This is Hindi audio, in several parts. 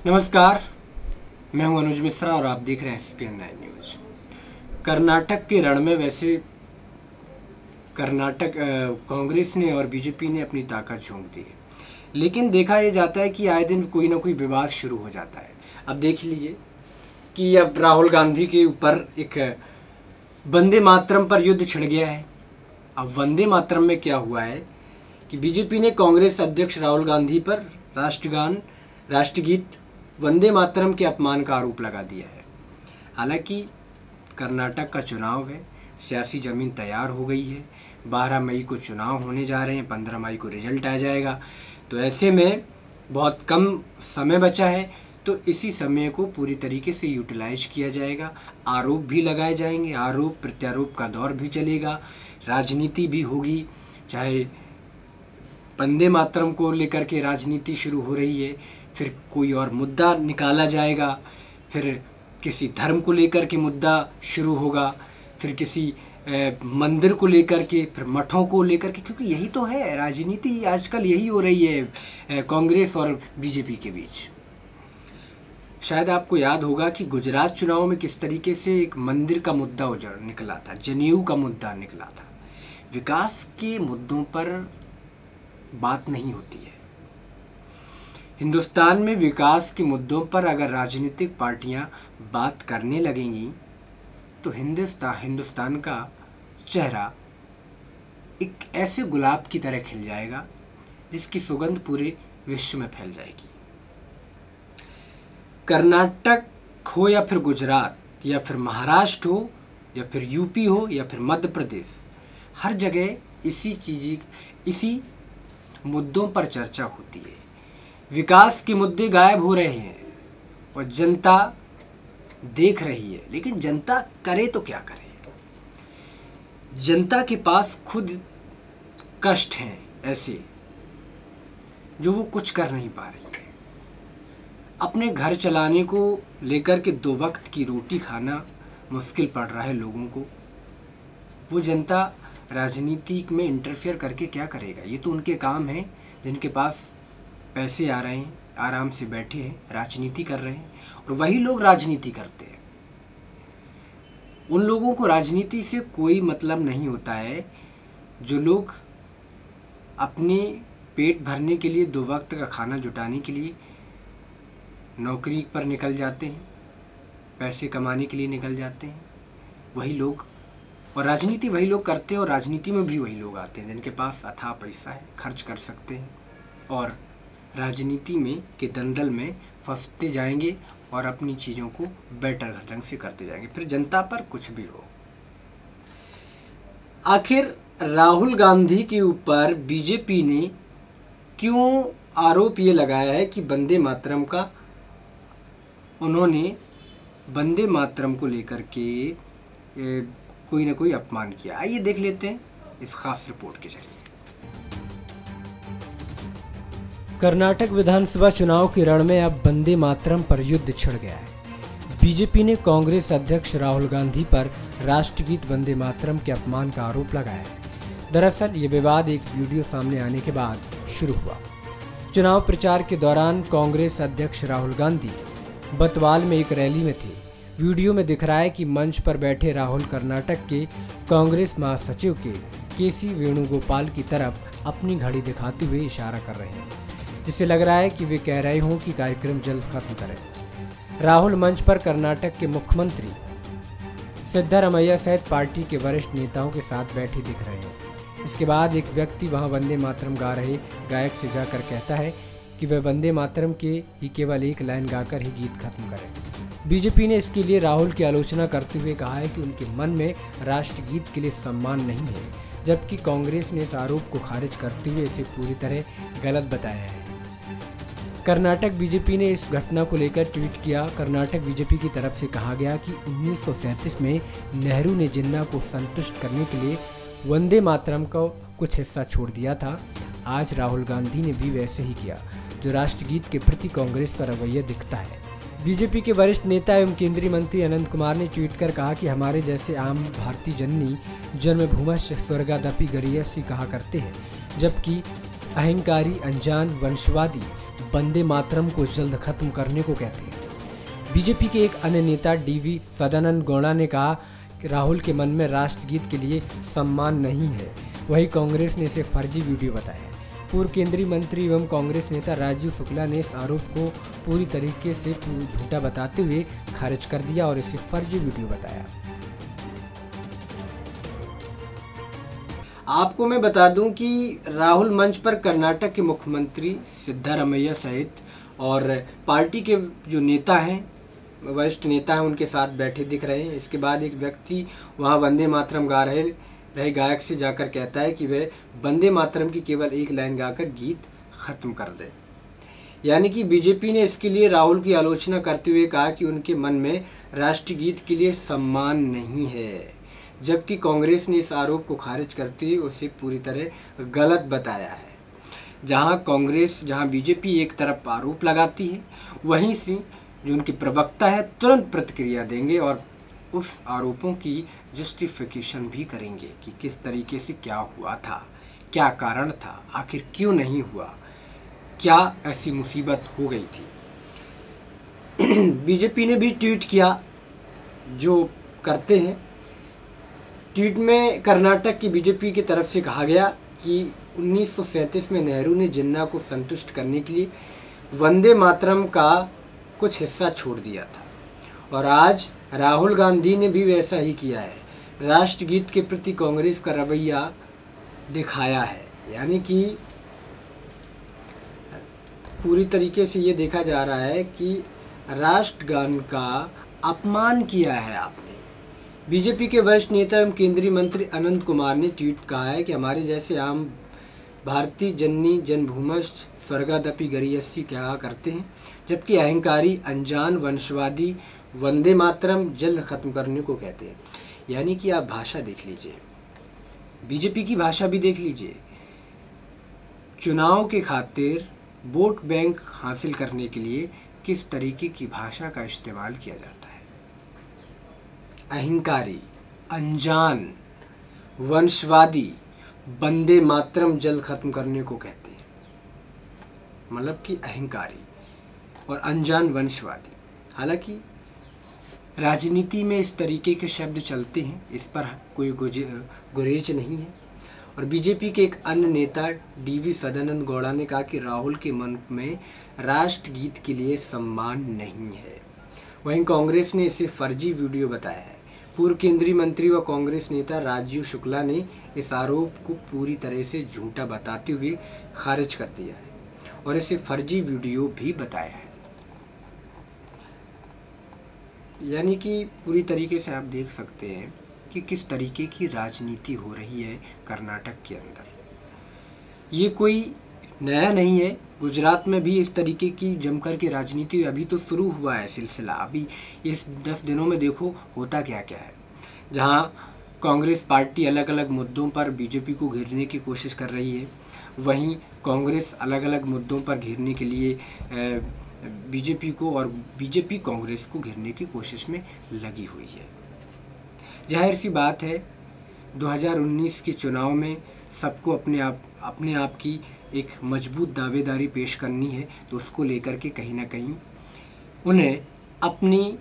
नमस्कार, मैं हूं अनुज मिश्रा और आप देख रहे हैं SPN 9 न्यूज। कर्नाटक के रण में वैसे कर्नाटक कांग्रेस ने और बीजेपी ने अपनी ताकत झोंक दी है, लेकिन देखा यह जाता है कि आए दिन कोई ना कोई विवाद शुरू हो जाता है। अब देख लीजिए कि अब राहुल गांधी के ऊपर एक वंदे मातरम पर युद्ध छिड़ गया है। अब वंदे मातरम में क्या हुआ है कि बीजेपी ने कांग्रेस अध्यक्ष राहुल गांधी पर राष्ट्रगीत वंदे मातरम के अपमान का आरोप लगा दिया है। हालांकि कर्नाटक का चुनाव है, सियासी ज़मीन तैयार हो गई है, 12 मई को चुनाव होने जा रहे हैं, 15 मई को रिजल्ट आ जाएगा। तो ऐसे में बहुत कम समय बचा है, तो इसी समय को पूरी तरीके से यूटिलाइज किया जाएगा। आरोप भी लगाए जाएंगे, आरोप प्रत्यारोप का दौर भी चलेगा, राजनीति भी होगी। चाहे वंदे मातरम को लेकर के राजनीति शुरू हो रही है, फिर कोई और मुद्दा निकाला जाएगा, फिर किसी धर्म को लेकर के मुद्दा शुरू होगा, फिर किसी मंदिर को लेकर के, फिर मठों को लेकर के, क्योंकि यही तो है राजनीति आजकल, यही हो रही है कांग्रेस और बीजेपी के बीच। शायद आपको याद होगा कि गुजरात चुनाव में किस तरीके से एक मंदिर का मुद्दा निकला था, जनेऊ का मुद्दा निकला था। विकास के मुद्दों पर बात नहीं होती है। हिंदुस्तान में विकास के मुद्दों पर अगर राजनीतिक पार्टियां बात करने लगेंगी तो हिंदुस्तान का चेहरा एक ऐसे गुलाब की तरह खिल जाएगा जिसकी सुगंध पूरे विश्व में फैल जाएगी। कर्नाटक हो या फिर गुजरात या फिर महाराष्ट्र हो या फिर यूपी हो या फिर मध्य प्रदेश, हर जगह इसी मुद्दों पर चर्चा होती है। विकास के मुद्दे गायब हो रहे हैं और जनता देख रही है, लेकिन जनता करे तो क्या करे। जनता के पास खुद कष्ट हैं ऐसे जो वो कुछ कर नहीं पा रही है। अपने घर चलाने को लेकर के 2 वक्त की रोटी खाना मुश्किल पड़ रहा है लोगों को। वो जनता राजनीति में इंटरफेयर करके क्या करेगा? ये तो उनके काम है, जिनके पास पैसे आ रहे हैं, आराम से बैठे हैं, राजनीति कर रहे हैं, और वही लोग राजनीति करते हैं। उन लोगों को राजनीति से कोई मतलब नहीं होता है जो लोग अपने पेट भरने के लिए, 2 वक्त का खाना जुटाने के लिए नौकरी पर निकल जाते हैं, पैसे कमाने के लिए निकल जाते हैं। वही लोग, और राजनीति वही लोग करते हैं, और राजनीति में भी वही लोग आते हैं जिनके पास अथाह पैसा है, खर्च कर सकते हैं, और राजनीति में के दलदल में फंसते जाएंगे और अपनी चीज़ों को बेटर ढंग से करते जाएंगे, फिर जनता पर कुछ भी हो। आखिर राहुल गांधी के ऊपर बीजेपी ने क्यों आरोप ये लगाया है कि उन्होंने वंदे मातरम को लेकर के कोई ना कोई अपमान किया? आइए देख लेते हैं इस खास रिपोर्ट के जरिए। कर्नाटक विधानसभा चुनाव के रण में अब वंदे मातरम पर युद्ध छिड़ गया है। बीजेपी ने कांग्रेस अध्यक्ष राहुल गांधी पर राष्ट्रगीत वंदे मातरम के अपमान का आरोप लगाया है। दरअसल ये विवाद एक वीडियो सामने आने के बाद शुरू हुआ। चुनाव प्रचार के दौरान कांग्रेस अध्यक्ष राहुल गांधी बतवाल में एक रैली में थे। वीडियो में दिख रहा है कि मंच पर बैठे राहुल कर्नाटक के कांग्रेस महासचिव के वेणुगोपाल की तरफ अपनी घड़ी दिखाते हुए इशारा कर रहे हैं, जिससे लग रहा है कि वे कह रहे हों कि कार्यक्रम जल्द खत्म करें। राहुल मंच पर कर्नाटक के मुख्यमंत्री सिद्धरामैया सहित पार्टी के वरिष्ठ नेताओं के साथ बैठे दिख रहे हैं। इसके बाद एक व्यक्ति वहां वंदे मातरम गा रहे गायक से जाकर कहता है कि वह वंदे मातरम के ही केवल एक लाइन गाकर ही गीत खत्म करें। बीजेपी ने इसके लिए राहुल की आलोचना करते हुए कहा है कि उनके मन में राष्ट्रगीत के लिए सम्मान नहीं है, जबकि कांग्रेस ने इस आरोप को खारिज करते हुए इसे पूरी तरह गलत बताया है। कर्नाटक बीजेपी ने इस घटना को लेकर ट्वीट किया। कर्नाटक बीजेपी की तरफ से कहा गया कि 1937 में नेहरू ने जिन्ना को संतुष्ट करने के लिए वंदे मातरम का कुछ हिस्सा छोड़ दिया था। आज राहुल गांधी ने भी वैसे ही किया, जो राष्ट्रगीत के प्रति कांग्रेस का रवैया दिखता है। बीजेपी के वरिष्ठ नेता एवं केंद्रीय मंत्री अनंत कुमार ने ट्वीट कर कहा कि हमारे जैसे आम भारतीय जननी जन्मभूमश्च स्वर्गादपि गरीयसी कहा करते हैं, जबकि अहंकारी, अनजान, वंशवादी वंदे मातरम को जल्द खत्म करने को कहते हैं। बीजेपी के एक अन्य नेता डीवी सदानंद गौड़ा ने कहा कि राहुल के मन में राष्ट्रगीत के लिए सम्मान नहीं है। वहीं कांग्रेस ने इसे फर्जी वीडियो बताया। पूर्व केंद्रीय मंत्री एवं कांग्रेस नेता राजीव शुक्ला ने इस आरोप को पूरी तरीके से झूठा बताते हुए खारिज कर दिया और इसे फर्जी वीडियो बताया। आपको मैं बता दूं कि राहुल मंच पर कर्नाटक के मुख्यमंत्री सिद्धारमैया सहित और पार्टी के जो नेता हैं, वरिष्ठ नेता हैं, उनके साथ बैठे दिख रहे हैं। इसके बाद एक व्यक्ति वहां वंदे मातरम गा रहे गायक से जाकर कहता है कि वह वंदे मातरम की केवल एक लाइन गाकर गीत खत्म कर दे। यानी कि बीजेपी ने इसके लिए राहुल की आलोचना करते हुए कहा कि उनके मन में राष्ट्रगीत के लिए सम्मान नहीं है, जबकि कांग्रेस ने इस आरोप को खारिज करते हुए उसे पूरी तरह गलत बताया है। जहां बीजेपी एक तरफ आरोप लगाती है, वहीं से जो उनके प्रवक्ता है तुरंत प्रतिक्रिया देंगे और उस आरोपों की जस्टिफिकेशन भी करेंगे कि किस तरीके से क्या हुआ था, क्या कारण था, आखिर क्यों नहीं हुआ, क्या ऐसी मुसीबत हो गई थी। बीजेपी ने भी ट्वीट किया, जो करते हैं। ट्वीट में कर्नाटक की बीजेपी की तरफ से कहा गया कि 1937 में नेहरू ने जिन्ना को संतुष्ट करने के लिए वंदे मातरम का कुछ हिस्सा छोड़ दिया था और आज राहुल गांधी ने भी वैसा ही किया है। राष्ट्रगीत के प्रति कांग्रेस का रवैया दिखाया है, यानी कि पूरी तरीके से ये देखा जा रहा है कि राष्ट्रगान का अपमान किया है आपने। बीजेपी के वरिष्ठ नेता एवं केंद्रीय मंत्री अनंत कुमार ने ट्वीट कहा है कि हमारे जैसे आम भारतीय जननी जन्मभूमश्च स्वर्गादपि गरीयसी कहा करते हैं, जबकि अहंकारी, अनजान, वंशवादी वंदे मातरम जल्द खत्म करने को कहते हैं। यानी कि आप भाषा देख लीजिए, बीजेपी की भाषा भी देख लीजिए। चुनाव के खातिर वोट बैंक हासिल करने के लिए किस तरीके की भाषा का इस्तेमाल किया जाता है। अहंकारी, अनजान, वंशवादी वंदे मातरम जल्द खत्म करने को कहते हैं। मतलब कि अहंकारी और अनजान, वंशवादी। हालांकि राजनीति में इस तरीके के शब्द चलते हैं, इस पर कोई गुरेज नहीं है। और बीजेपी के एक अन्य नेता डीवी सदानंद गौड़ा ने कहा कि राहुल के मन में राष्ट्रगीत के लिए सम्मान नहीं है। वहीं कांग्रेस ने इसे फर्जी वीडियो बताया है। पूर्व केंद्रीय मंत्री व कांग्रेस नेता राजीव शुक्ला ने इस आरोप को पूरी तरह से झूठा बताते हुए खारिज कर दिया है और इसे फर्जी वीडियो भी बताया है। यानी कि पूरी तरीके से आप देख सकते हैं कि किस तरीके की राजनीति हो रही है कर्नाटक के अंदर। ये कोई नया नहीं है, गुजरात में भी इस तरीके की जमकर की राजनीति अभी तो शुरू हुआ है सिलसिला। अभी इस 10 दिनों में देखो होता क्या क्या है, जहां कांग्रेस पार्टी अलग अलग मुद्दों पर बीजेपी को घेरने की कोशिश कर रही है, वहीं कांग्रेस अलग अलग मुद्दों पर घेरने के लिए बीजेपी को और बीजेपी कांग्रेस को घेरने की कोशिश में लगी हुई है। जाहिर सी बात है 2019 के चुनाव में सबको अपने आप की एक मजबूत दावेदारी पेश करनी है, तो उसको लेकर के कहीं ना कहीं उन्हें अपनी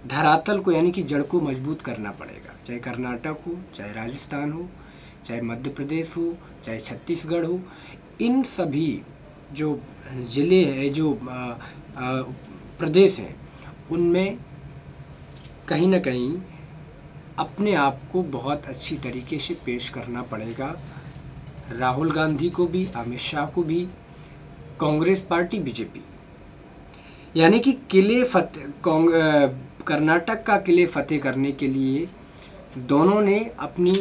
धरातल को यानी कि जड़ को मजबूत करना पड़ेगा। चाहे कर्नाटक हो, चाहे राजस्थान हो, चाहे मध्य प्रदेश हो, चाहे छत्तीसगढ़ हो, इन सभी जो ज़िले हैं, जो प्रदेश हैं, उनमें कहीं ना कहीं अपने आप को बहुत अच्छी तरीके से पेश करना पड़ेगा। राहुल गांधी को भी, अमित शाह को भी, कांग्रेस पार्टी, बीजेपी। यानी कि कर्नाटक का किले फतेह करने के लिए दोनों ने अपनी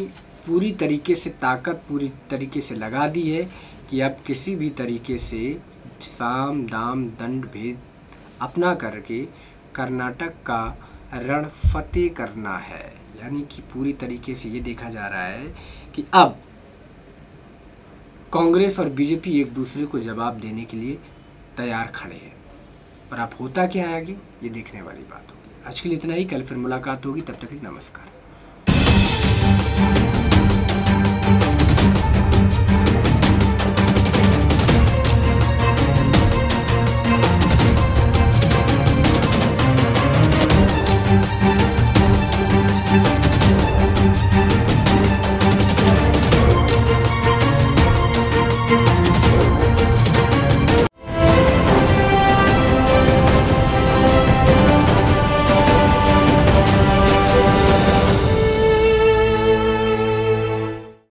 पूरी तरीके से ताकत पूरी तरीके से लगा दी है कि अब किसी भी तरीके से साम दाम दंड भेद अपना करके कर्नाटक का रण फतेह करना है। यानी कि पूरी तरीके से ये देखा जा रहा है कि अब कांग्रेस और बीजेपी एक दूसरे को जवाब देने के लिए तैयार खड़े हैं। और अब होता क्या है आगे, ये देखने वाली बात होगी। आज के लिए इतना ही, कल फिर मुलाकात होगी, तब तक नमस्कार।